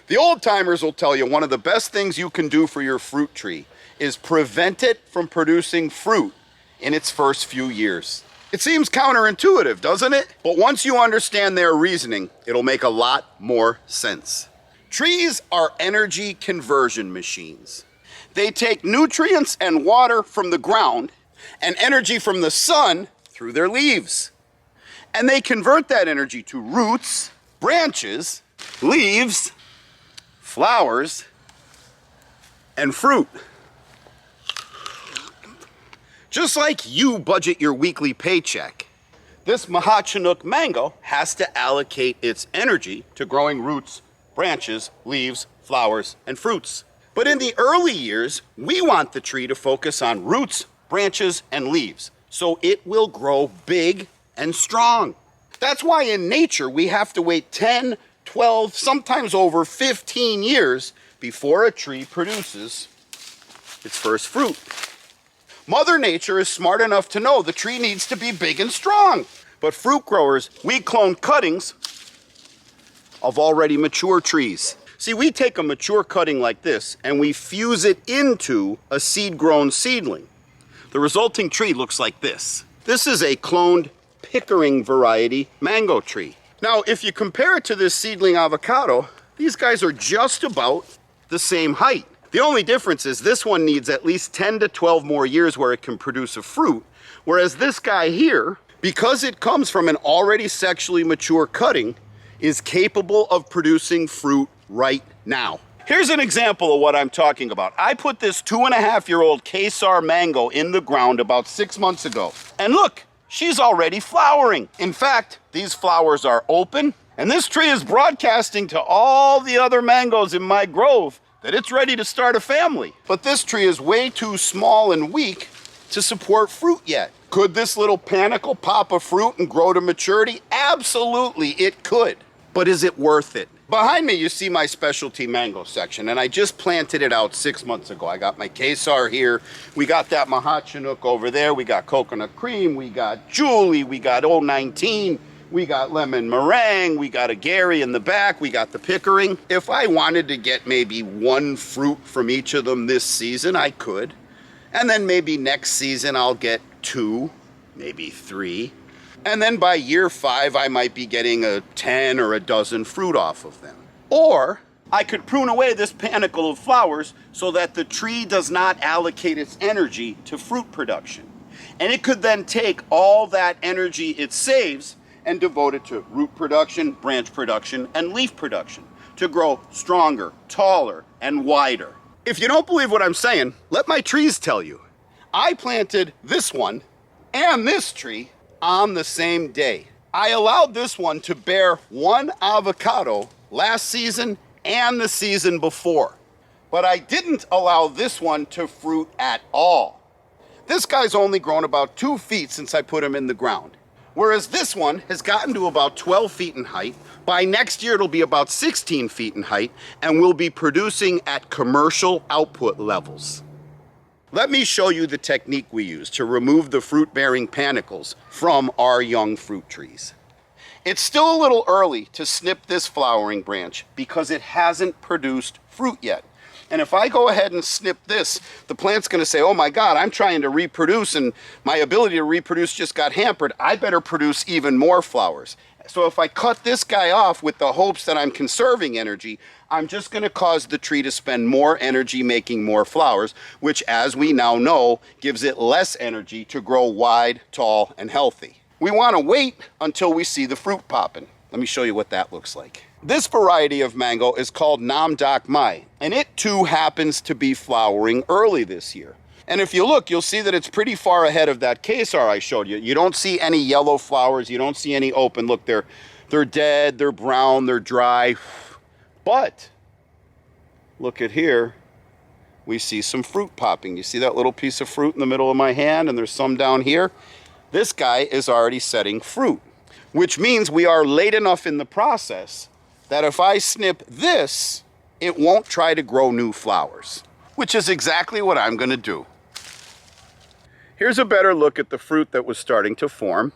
The old timers will tell you one of the best things you can do for your fruit tree is prevent it from producing fruit in its first few years. It seems counterintuitive, doesn't it? But once you understand their reasoning, it'll make a lot more sense. Trees are energy conversion machines. They take nutrients and water from the ground and energy from the sun through their leaves. And they convert that energy to roots, branches, leaves, flowers, and fruit. Just like you budget your weekly paycheck, this Mahachinook mango has to allocate its energy to growing roots, branches, leaves, flowers, and fruits. But in the early years, we want the tree to focus on roots, branches, and leaves, so it will grow big and strong. That's why in nature we have to wait 10, 12, sometimes over 15 years before a tree produces its first fruit. Mother Nature is smart enough to know the tree needs to be big and strong. But fruit growers, we clone cuttings of already mature trees. See, we take a mature cutting like this and we fuse it into a seed-grown seedling. The resulting tree looks like this. This is a cloned Pickering variety mango tree. Now, if you compare it to this seedling avocado, these guys are just about the same height. The only difference is this one needs at least 10 to 12 more years where it can produce a fruit, whereas this guy here, because it comes from an already sexually mature cutting, is capable of producing fruit right now. Here's an example of what I'm talking about. I put this 2.5-year-old Kesar mango in the ground about 6 months ago. And look, she's already flowering. In fact, these flowers are open, and this tree is broadcasting to all the other mangoes in my grove that it's ready to start a family. But this tree is way too small and weak to support fruit yet. Could this little panicle pop a fruit and grow to maturity? Absolutely, it could. But is it worth it? Behind me, you see my specialty mango section, and I just planted it out 6 months ago. I got my Kesar here. We got that Mahachinook over there. We got coconut cream. We got Julie. We got 019. We got lemon meringue, we got a Gary in the back, we got the Pickering. If I wanted to get maybe one fruit from each of them this season, I could. And then maybe next season I'll get 2, maybe 3. And then by year 5, I might be getting a 10 or a dozen fruit off of them. Or I could prune away this panicle of flowers so that the tree does not allocate its energy to fruit production. And it could then take all that energy it saves and devote it to root production, branch production, and leaf production to grow stronger, taller, and wider. If you don't believe what I'm saying, let my trees tell you. I planted this one and this tree on the same day. I allowed this one to bear one avocado last season and the season before, but I didn't allow this one to fruit at all. This guy's only grown about 2 feet since I put him in the ground. Whereas this one has gotten to about 12 feet in height. By next year, it'll be about 16 feet in height and will be producing at commercial output levels. Let me show you the technique we use to remove the fruit-bearing panicles from our young fruit trees. It's still a little early to snip this flowering branch because it hasn't produced fruit yet. And if I go ahead and snip this, the plant's going to say, oh my God, I'm trying to reproduce and my ability to reproduce just got hampered. I better produce even more flowers. So if I cut this guy off with the hopes that I'm conserving energy, I'm just going to cause the tree to spend more energy making more flowers, which, as we now know, gives it less energy to grow wide, tall, and healthy. We want to wait until we see the fruit popping. Let me show you what that looks like. This variety of mango is called Nam Dak Mai, and it too happens to be flowering early this year. And if you look, you'll see that it's pretty far ahead of that Kesar I showed you. You don't see any yellow flowers, you don't see any open. Look, they're dead, they're brown, they're dry. But look at here, we see some fruit popping. You see that little piece of fruit in the middle of my hand, and there's some down here? This guy is already setting fruit, which means we are late enough in the process that if I snip this, it won't try to grow new flowers, which is exactly what I'm going to do. Here's a better look at the fruit that was starting to form.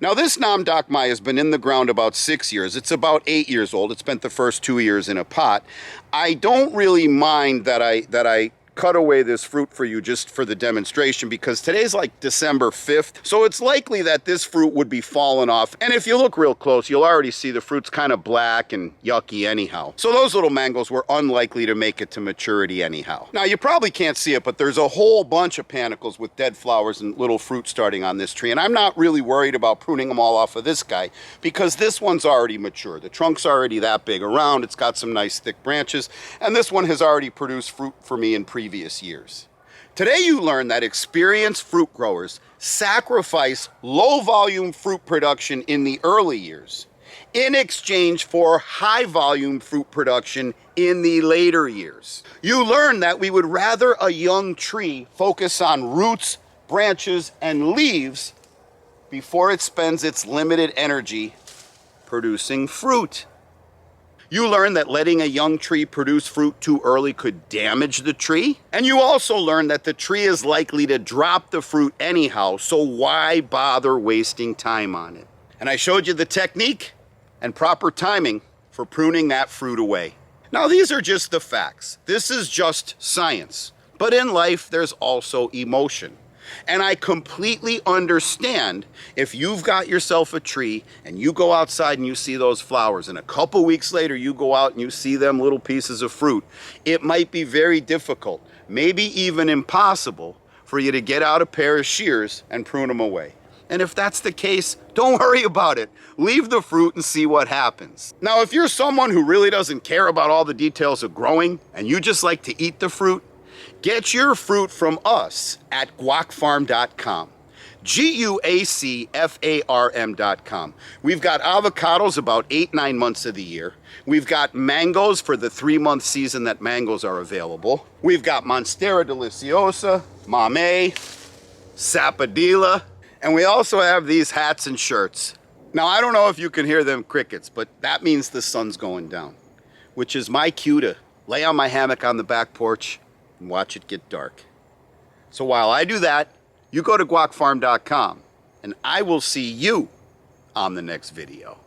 Now this Nam Doc Mai has been in the ground about 6 years. It's about 8 years old. It spent the first 2 years in a pot. I don't really mind that I cut away this fruit for you just for the demonstration, because today's like December 5th, so it's likely that this fruit would be falling off. And if you look real close, you'll already see the fruit's kind of black and yucky anyhow. So those little mangoes were unlikely to make it to maturity anyhow. Now you probably can't see it, but there's a whole bunch of panicles with dead flowers and little fruit starting on this tree. And I'm not really worried about pruning them all off of this guy, because this one's already mature. The trunk's already that big around. It's got some nice thick branches, and this one has already produced fruit for me in previous years. Today you learn that experienced fruit growers sacrifice low volume fruit production in the early years in exchange for high volume fruit production in the later years. You learn that we would rather a young tree focus on roots, branches, and leaves before it spends its limited energy producing fruit. You learn that letting a young tree produce fruit too early could damage the tree. And you also learn that the tree is likely to drop the fruit anyhow, so why bother wasting time on it? And I showed you the technique and proper timing for pruning that fruit away. Now these are just the facts. This is just science. But in life, there's also emotion. And I completely understand if you've got yourself a tree and you go outside and you see those flowers, and a couple weeks later you go out and you see them little pieces of fruit, it might be very difficult, maybe even impossible, for you to get out a pair of shears and prune them away. And if that's the case, don't worry about it. Leave the fruit and see what happens. Now, if you're someone who really doesn't care about all the details of growing and you just like to eat the fruit, get your fruit from us at guacfarm.com. GUACFARM.com. We've got avocados about 8-9 months of the year. We've got mangoes for the 3-month season that mangoes are available. We've got Monstera deliciosa, Mamey, Sapodilla, and we also have these hats and shirts. Now, I don't know if you can hear them crickets, but that means the sun's going down, which is my cue to lay on my hammock on the back porch and watch it get dark. So while I do that, you go to guacfarm.com and I will see you on the next video.